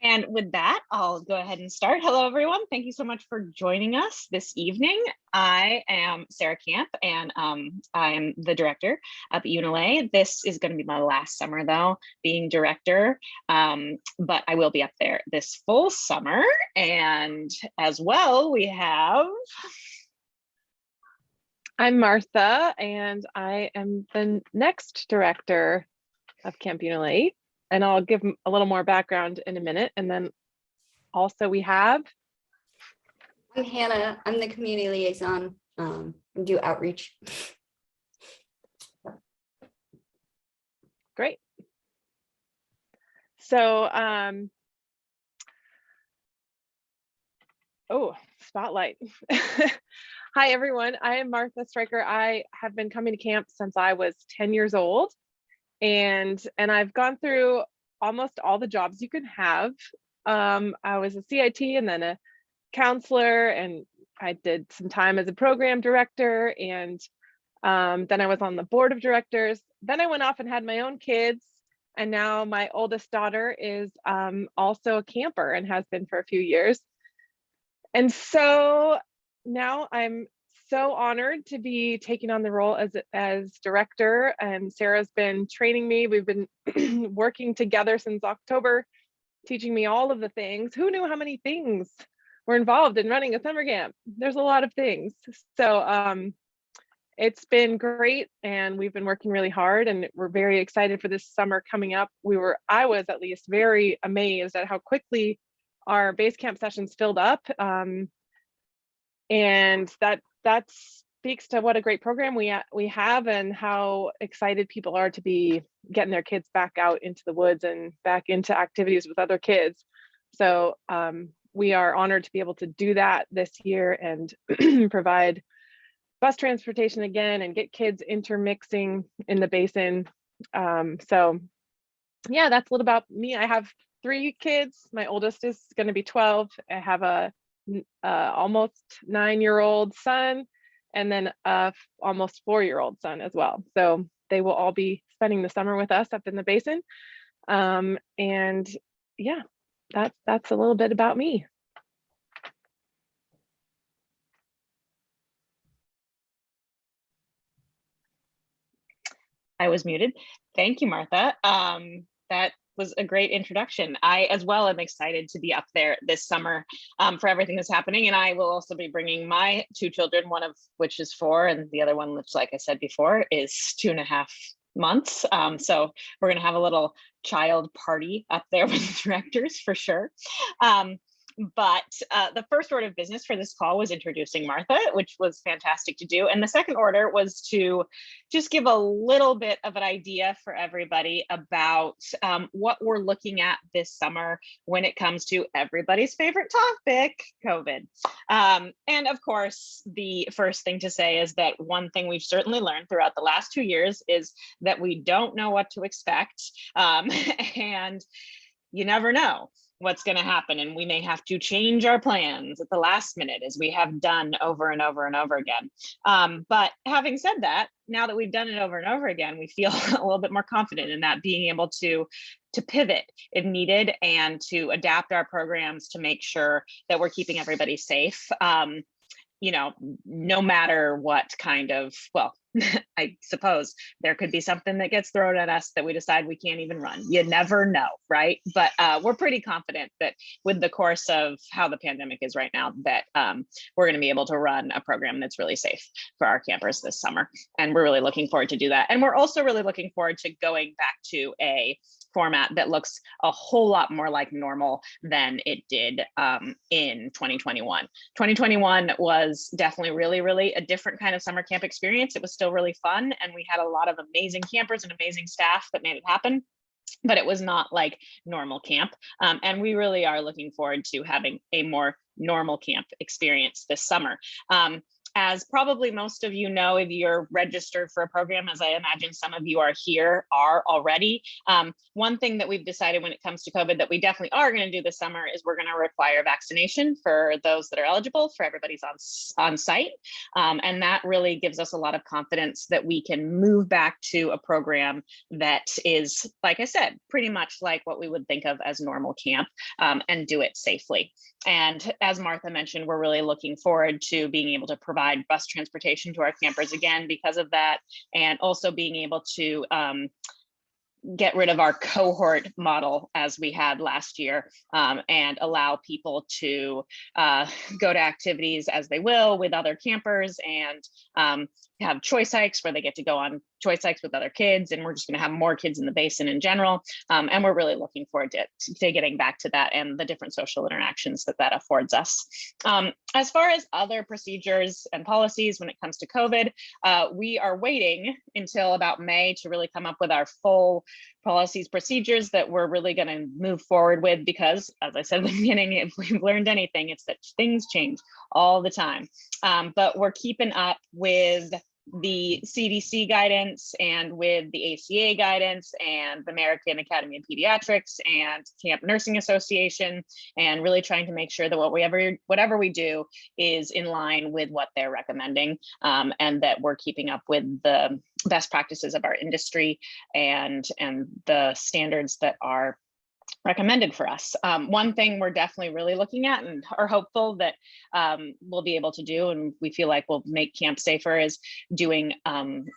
And with that, I'll go ahead and start. Hello, everyone. Thank you so much for joining us this evening. I am Sarah Camp, and I am the director up at UNLA. This is going to be my last summer, though, being director, but I will be up there this full summer. And as well, we have... I'm Martha, and I am the next director of Camp UNLA. And I'll give a little more background in a minute. And then also we have... I'm Hannah. I'm the community liaison. I do outreach. Great. So, spotlight. Hi, everyone. I am Martha Stryker. I have been coming to camp since I was 10 years old. And I've gone through almost all the jobs you can have. I was a CIT and then a counselor, and I did some time as a program director, and then I was on the board of directors. Then I went off and had my own kids, and now my oldest daughter is also a camper and has been for a few years. And so now I'm so honored to be taking on the role as director, and Sarah's been training me. We've been working together since October, teaching me all of the things. Who knew how many things were involved in running a summer camp? There's a lot of things. So it's been great, and we've been working really hard, and we're very excited for this summer coming up. I was at least very amazed at how quickly our base camp sessions filled up. And that speaks to what a great program we have, and how excited people are to be getting their kids back out into the woods and back into activities with other kids. So we are honored to be able to do that this year and provide bus transportation again and get kids intermixing in the basin. So yeah, that's a little about me. I have 3 kids. My oldest is going to be 12. I have a almost 9-year-old son, and then a almost 4-year-old son as well. So they will all be spending the summer with us up in the basin. And yeah, that's a little bit about me. I was muted. Thank you, Martha. That was a great introduction. I, as well, am excited to be up there this summer for everything that's happening. And I will also be bringing my 2 children, one of which is 4, and the other one, which, like I said before, is 2.5 months. So we're going to have a little child party up there with the directors for sure. But the first order of business for this call was introducing Martha, which was fantastic to do. And the second order was to just give a little bit of an idea for everybody about what we're looking at this summer when it comes to everybody's favorite topic, COVID. And of course, the first thing to say is that one thing we've certainly learned throughout the last 2 years is that we don't know what to expect. And you never know what's going to happen, and we may have to change our plans at the last minute, as we have done over and over and over again. But having said that, now that we've done it over and over again, we feel a little bit more confident in that, being able to pivot if needed and to adapt our programs to make sure that we're keeping everybody safe. You know, no matter what kind of, well, I suppose there could be something that gets thrown at us that we decide we can't even run. You never know, right? But we're pretty confident that with the course of how the pandemic is right now, that we're going to be able to run a program that's really safe for our campers this summer. And we're really looking forward to do that. And we're also really looking forward to going back to a format that looks a whole lot more like normal than it did in 2021. 2021 was definitely really a different kind of summer camp experience. It was still really fun, and we had a lot of amazing campers and amazing staff that made it happen, but it was not like normal camp. And we really are looking forward to having a more normal camp experience this summer. As probably most of you know, if you're registered for a program, as I imagine some of you are here are already, one thing that we've decided when it comes to COVID that we definitely are going to do this summer is we're going to require vaccination for those that are eligible, for everybody's on site. And that really gives us a lot of confidence that we can move back to a program that is, like I said, pretty much like what we would think of as normal camp, and do it safely. And as Martha mentioned, we're really looking forward to being able to provide bus transportation to our campers again because of that, and also being able to get rid of our cohort model as we had last year, and allow people to go to activities as they will with other campers, and have choice hikes where they get to go on choice hikes with other kids. And we're just going to have more kids in the basin in general. And we're really looking forward to getting back to that and the different social interactions that that affords us. As far as other procedures and policies when it comes to COVID, we are waiting until about May to really come up with our full policies, procedures that we're really going to move forward with, because as I said at the beginning, if we've learned anything, it's that things change all the time. But we're keeping up with the CDC guidance and with the ACA guidance and the American Academy of Pediatrics and Camp Nursing Association, and really trying to make sure that whatever we do is in line with what they're recommending, and that we're keeping up with the best practices of our industry and the standards that are recommended for us. One thing we're definitely really looking at and are hopeful that we'll be able to do, and we feel like will make camp safer, is doing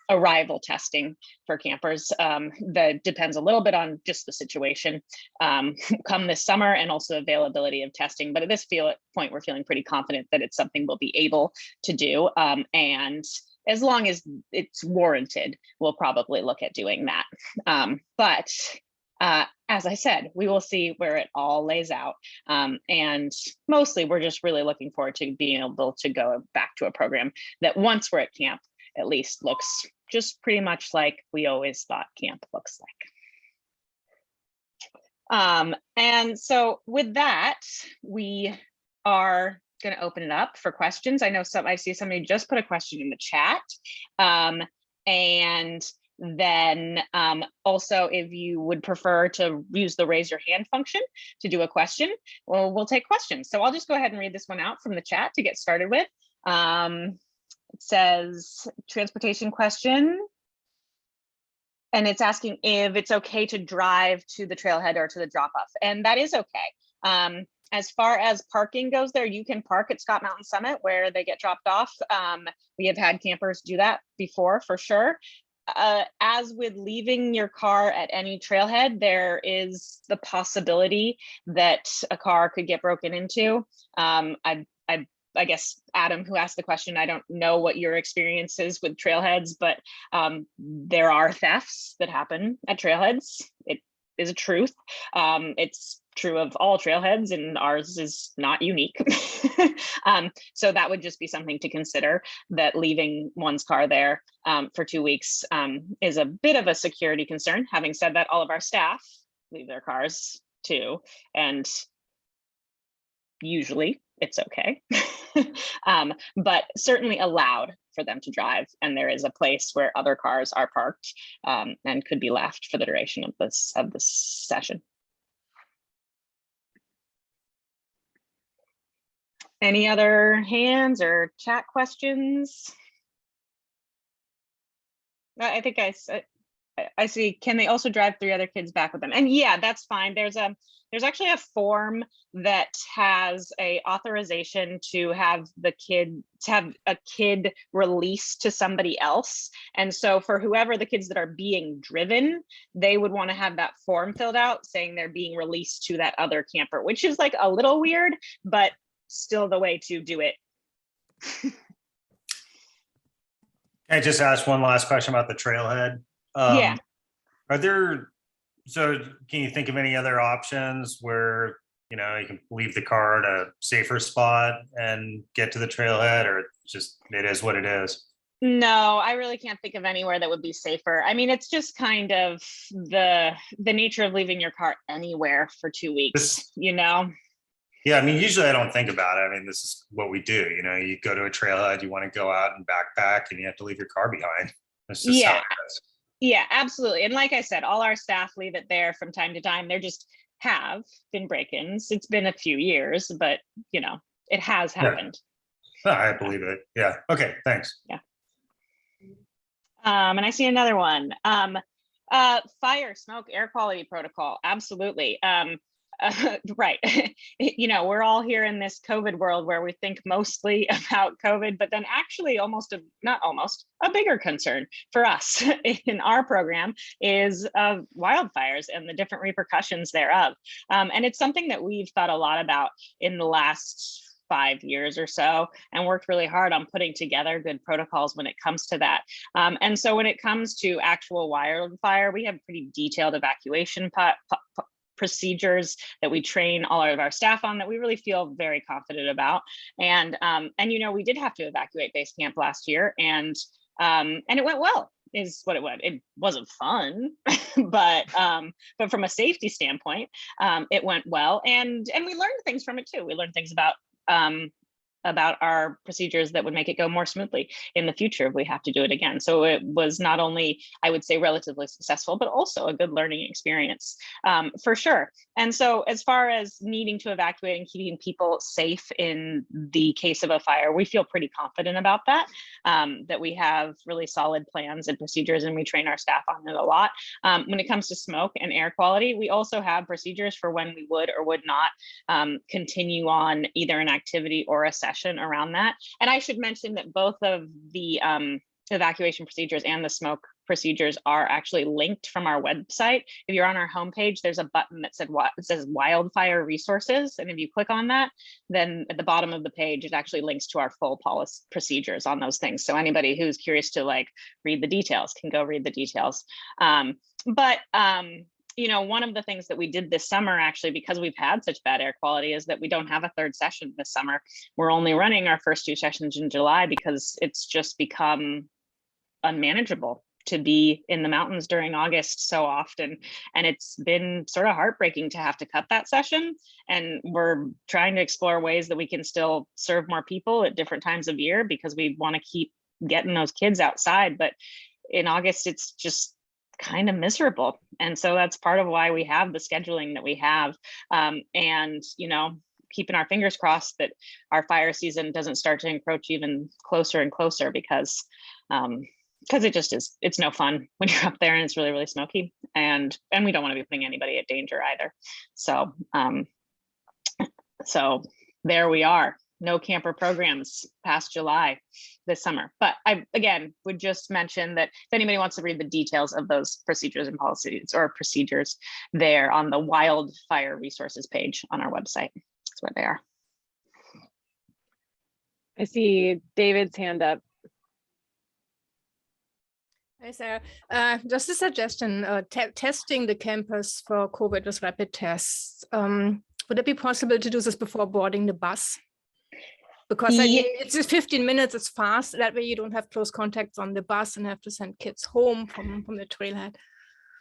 arrival testing for campers. That depends a little bit on just the situation come this summer, and also availability of testing. But at this point, we're feeling pretty confident that it's something we'll be able to do. And as long as it's warranted, we'll probably look at doing that. But as I said, we will see where it all lays out. And mostly we're just really looking forward to being able to go back to a program that once we're at camp, at least looks just pretty much like we always thought camp looks like. And so with that, we are going to open it up for questions. I see somebody just put a question in the chat. And then also, if you would prefer to use the raise your hand function to do a question, well, we'll take questions. So I'll just go ahead and read this one out from the chat to get started with. It says, transportation question. And it's asking if it's okay to drive to the trailhead or to the drop off. And that is okay. As far as parking goes there, you can park at Scott Mountain Summit where they get dropped off. We have had campers do that before, for sure. As with leaving your car at any trailhead, there is the possibility that a car could get broken into. I guess, Adam, who asked the question, I don't know what your experience is with trailheads, but there are thefts that happen at trailheads. It is a truth. It's true of all trailheads, and ours is not unique. So that would just be something to consider, that leaving one's car there for 2 weeks is a bit of a security concern. Having said that, all of our staff leave their cars too, and usually it's okay. But certainly allowed for them to drive, and there is a place where other cars are parked and could be left for the duration of this session. Any other hands or chat questions? I think I see. Can they also drive 3 other kids back with them? And yeah, that's fine. There's actually a form that has a authorization to have a kid released to somebody else. And so for whoever the kids that are being driven, they would want to have that form filled out saying they're being released to that other camper, which is like a little weird, but still the way to do it. Can I just ask one last question about the trailhead? Yeah. So can you think of any other options where, you can leave the car at a safer spot and get to the trailhead, or just it is what it is? No, I really can't think of anywhere that would be safer. I mean, it's just kind of the nature of leaving your car anywhere for 2 weeks, Yeah, I mean, usually I don't think about it. I mean, this is what we do. You know, you go to a trailhead, you want to go out and backpack, and you have to leave your car behind. That's just how Yeah, it is. yeah, absolutely. And like I said, all our staff leave it there from time to time. There just have been break-ins. It's been a few years, but you know, it has Yeah, happened. no, I believe it. Yeah. Okay. Thanks. Yeah. And I see another one. Fire, smoke, air quality protocol. Absolutely. Right. You know, we're all here in this COVID world where we think mostly about COVID, but then actually not almost, a bigger concern for us in our program is wildfires and the different repercussions thereof. And it's something that we've thought a lot about in the last 5 years or so, and worked really hard on putting together good protocols when it comes to that. And so when it comes to actual wildfire, we have pretty detailed evacuation procedures that we train all of our staff on that we really feel very confident about. And you know, we did have to evacuate base camp last year, and it went well is what it went. It wasn't fun, but from a safety standpoint, it went well, and we learned things from it too. We learned things about our procedures that would make it go more smoothly in the future if we have to do it again. So it was not only, I would say, relatively successful, but also a good learning experience, for sure. And so as far as needing to evacuate and keeping people safe in the case of a fire, we feel pretty confident about that, that we have really solid plans and procedures, and we train our staff on it a lot. When it comes to smoke and air quality, we also have procedures for when we would or would not continue on either an activity or a session around that. And I should mention that both of the evacuation procedures and the smoke procedures are actually linked from our website. If you're on our homepage, there's a button that says wildfire resources. And if you click on that, then at the bottom of the page, it actually links to our full policy procedures on those things. So anybody who's curious to like read the details can go read the details. You know, one of the things that we did this summer, actually, because we've had such bad air quality, is that we don't have a third session this summer. We're only running our first 2 sessions in July because it's just become unmanageable to be in the mountains during August so often. And it's been sort of heartbreaking to have to cut that session. And we're trying to explore ways that we can still serve more people at different times of year, because we want to keep getting those kids outside. But in August, it's just kind of miserable. And so that's part of why we have the scheduling that we have. And, you know, keeping our fingers crossed that our fire season doesn't start to encroach even closer and closer, because it just is, it's no fun when you're up there and it's really, really smoky, and we don't want to be putting anybody at danger either. So, so there we are. No camper programs past July this summer. But I, again, would just mention that if anybody wants to read the details of those procedures and policies or procedures, there on the wildfire resources page on our website. That's where they are. I see David's hand up. Hi, Sarah. Just a suggestion, testing the campus for COVID with rapid tests. Would it be possible to do this before boarding the bus? Because I mean, it's just 15 minutes, it's fast. That way you don't have close contacts on the bus and have to send kids home from the trailhead.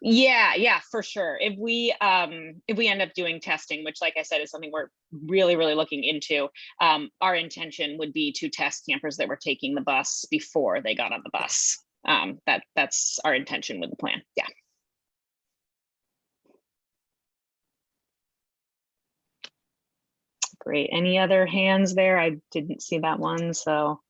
Yeah, for sure. If we end up doing testing, which, like I said, is something we're really, really looking into, our intention would be to test campers that were taking the bus before they got on the bus. That's our intention with the plan. Yeah. Great. Any other hands there? I didn't see that one. So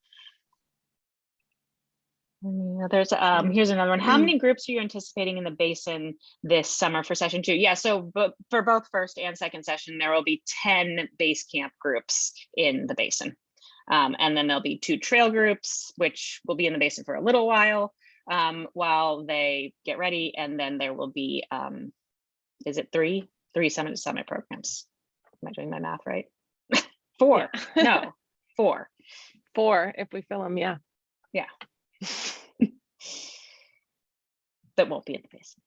any others? Here's another one. How many groups are you anticipating in the basin this summer for session 2? Yeah, so for both first and second session, there will be 10 base camp groups in the basin. And then there'll be 2 trail groups, which will be in the basin for a little while they get ready. And then there will be, is it 3 summit programs? Am I doing my math right? 4, yeah. No, 4. 4 if we fill them, yeah. Yeah. That won't be in the basin.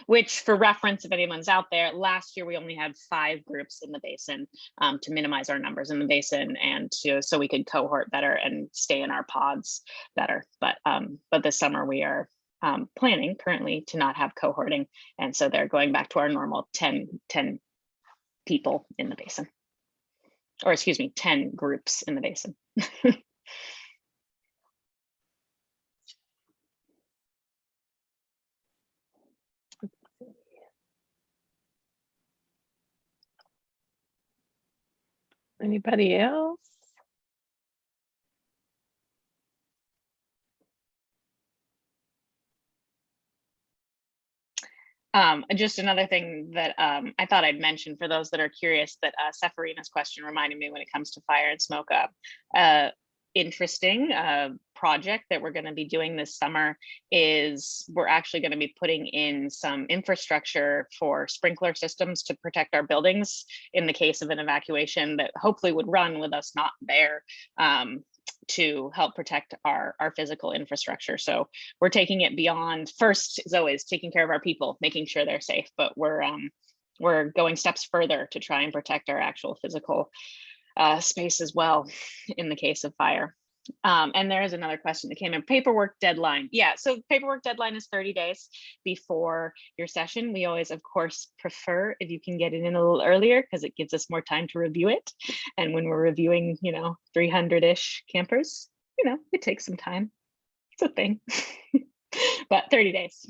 Which, for reference, if anyone's out there, last year we only had 5 groups in the basin to minimize our numbers in the basin, and so we could cohort better and stay in our pods better. But this summer we are planning currently to not have cohorting, and so they're going back to our normal 10 people in the basin. Or excuse me, 10 groups in the basin. Anybody else? Just another thing that I thought I'd mention for those that are curious, that Sephirina's question reminded me when it comes to fire and smoke up. Interesting project that we're going to be doing this summer is we're actually going to be putting in some infrastructure for sprinkler systems to protect our buildings in the case of an evacuation that hopefully would run with us not there, to help protect our physical infrastructure. So we're taking it beyond, first is always taking care of our people, making sure they're safe, but we're going steps further to try and protect our actual physical space as well in the case of fire. And there is another question that came in, paperwork deadline. Yeah, so paperwork deadline is 30 days before your session. We always, of course, prefer if you can get it in a little earlier because it gives us more time to review it. And when we're reviewing, 300-ish campers, it takes some time. It's a thing, but 30 days.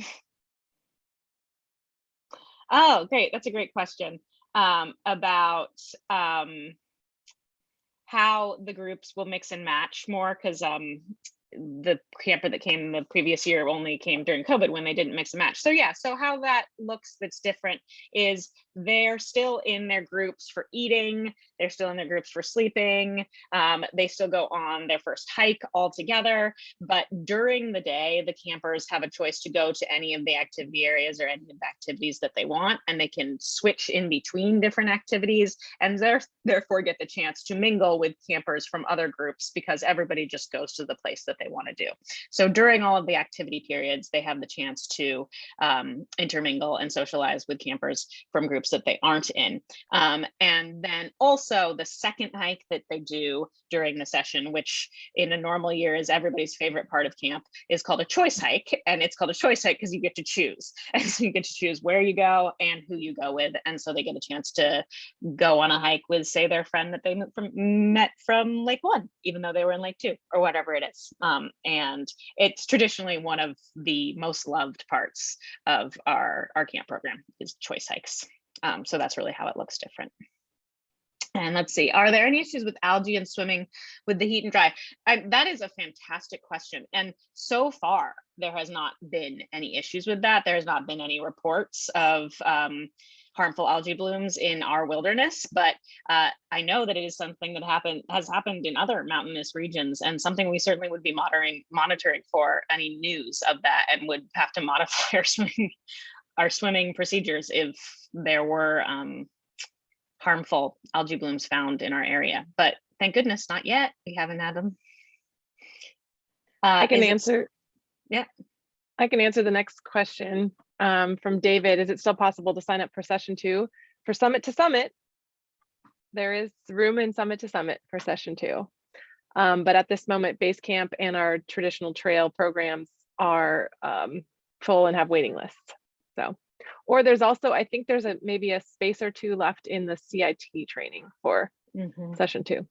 Oh, great. That's a great question about how the groups will mix and match more, because the camper that came the previous year only came during COVID when they didn't mix and match. So yeah, so how that looks that's different is they're still in their groups for eating, they're still in their groups for sleeping, they still go on their first hike all together, but during the day, the campers have a choice to go to any of the activity areas or any of the activities that they want, and they can switch in between different activities, and therefore get the chance to mingle with campers from other groups because everybody just goes to the place that they want to do. So during all of the activity periods, they have the chance to intermingle and socialize with campers from groups that they aren't in. And then also the second hike that they do during the session, which in a normal year is everybody's favorite part of camp, is called a choice hike. And it's called a choice hike because you get to choose. And so you get to choose where you go and who you go with. And so they get a chance to go on a hike with, say, their friend that they met from Lake 1, even though they were in Lake 2 or whatever it is. And it's traditionally one of the most loved parts of our camp program is choice hikes. So that's really how it looks different. And let's see, are there any issues with algae and swimming with the heat and dry? That is a fantastic question. And so far, there has not been any issues with that. There has not been any reports of harmful algae blooms in our wilderness, but I know that it is something that has happened in other mountainous regions, and something we certainly would be monitoring for any news of that, and would have to modify our swimming procedures if there were harmful algae blooms found in our area. But thank goodness, not yet. We haven't had them. I can answer. Yeah. I can answer the next question from David. Is it still possible to sign up for session 2? For Summit to Summit, there is room in Summit to Summit for session 2. But at this moment, base camp and our traditional trail programs are full and have waiting lists. So, or there's also, I think there's maybe a space or 2 left in the CIT training for session 2.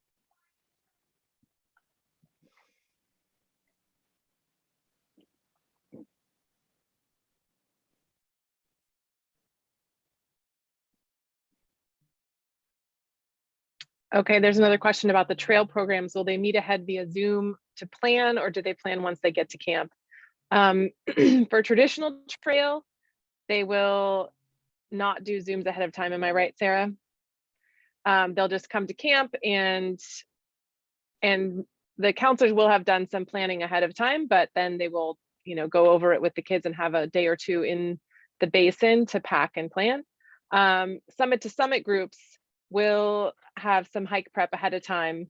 Okay, there's another question about the trail programs. Will they meet ahead via Zoom to plan, or do they plan once they get to camp? For traditional trail, they will not do Zooms ahead of time. Am I right, Sarah? They'll just come to camp, and the counselors will have done some planning ahead of time, but then they will, go over it with the kids and have a day or 2 in the basin to pack and plan. Summit to Summit groups will have some hike prep ahead of time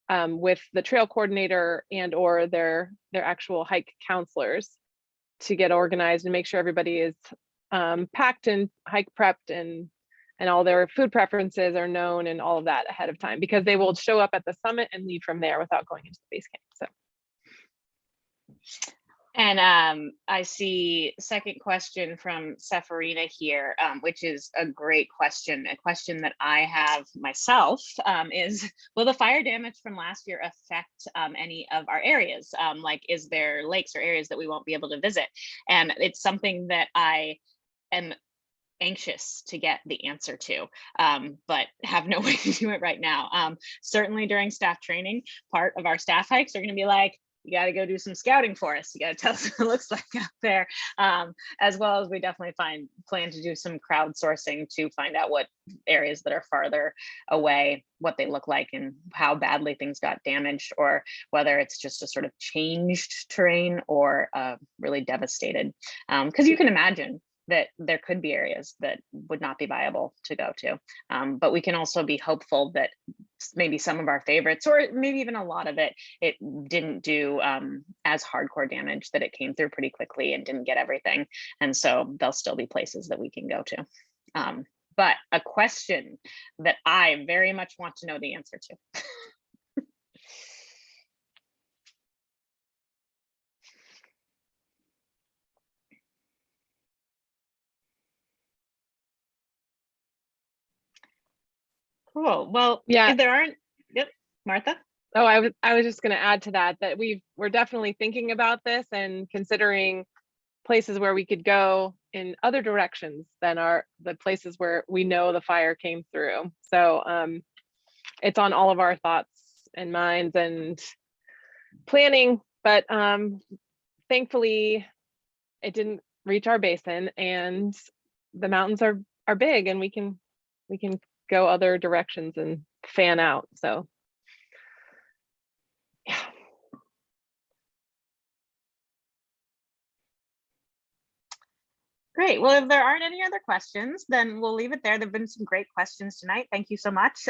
with the trail coordinator and or their actual hike counselors to get organized and make sure everybody is packed and hike prepped, and all their food preferences are known and all of that ahead of time, because they will show up at the summit and leave from there without going into the base camp. So And I see second question from Sephirina here, which is a great question. A question that I have myself is, will the fire damage from last year affect any of our areas? Like, is there lakes or areas that we won't be able to visit? And it's something that I am anxious to get the answer to, but have no way to do it right now. Certainly during staff training, part of our staff hikes are going to be like, you got to go do some scouting for us. You got to tell us what it looks like out there, as well as we definitely plan to do some crowdsourcing to find out what areas that are farther away, what they look like and how badly things got damaged, or whether it's just a sort of changed terrain or really devastated. Because you can imagine that there could be areas that would not be viable to go to. But we can also be hopeful that maybe some of our favorites, or maybe even a lot of it didn't do as hardcore damage, that it came through pretty quickly and didn't get everything. And so there'll still be places that we can go to. But a question that I very much want to know the answer to. Cool. Well, Yeah. if there aren't, yep, Martha. Oh, I was just going to add to that we're definitely thinking about this and considering places where we could go in other directions than the places where we know the fire came through. So it's on all of our thoughts and minds and planning, but thankfully it didn't reach our basin, and the mountains are big, and we can go other directions and fan out. So yeah. Great. Well, if there aren't any other questions, then we'll leave it there. There've been some great questions tonight. Thank you so much.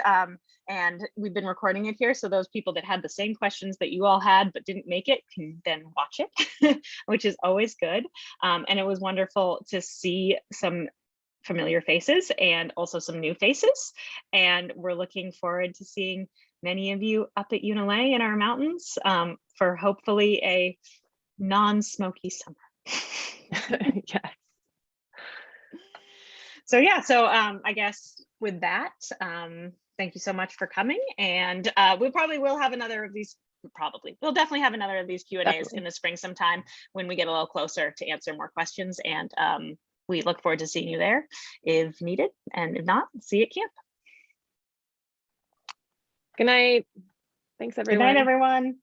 And we've been recording it here, so those people that had the same questions that you all had but didn't make it can then watch it, which is always good. And it was wonderful to see some familiar faces and also some new faces. And we're looking forward to seeing many of you up at UNLA in our mountains for hopefully a non-smoky summer. Yes. So yeah, so I guess with that, thank you so much for coming. And we probably will have another of these, we'll definitely have another of these Q&As Definitely. in the spring sometime when we get a little closer to answer more questions. And we look forward to seeing you there if needed. And if not, see you at camp. Good night. Thanks, everyone. Good night, everyone.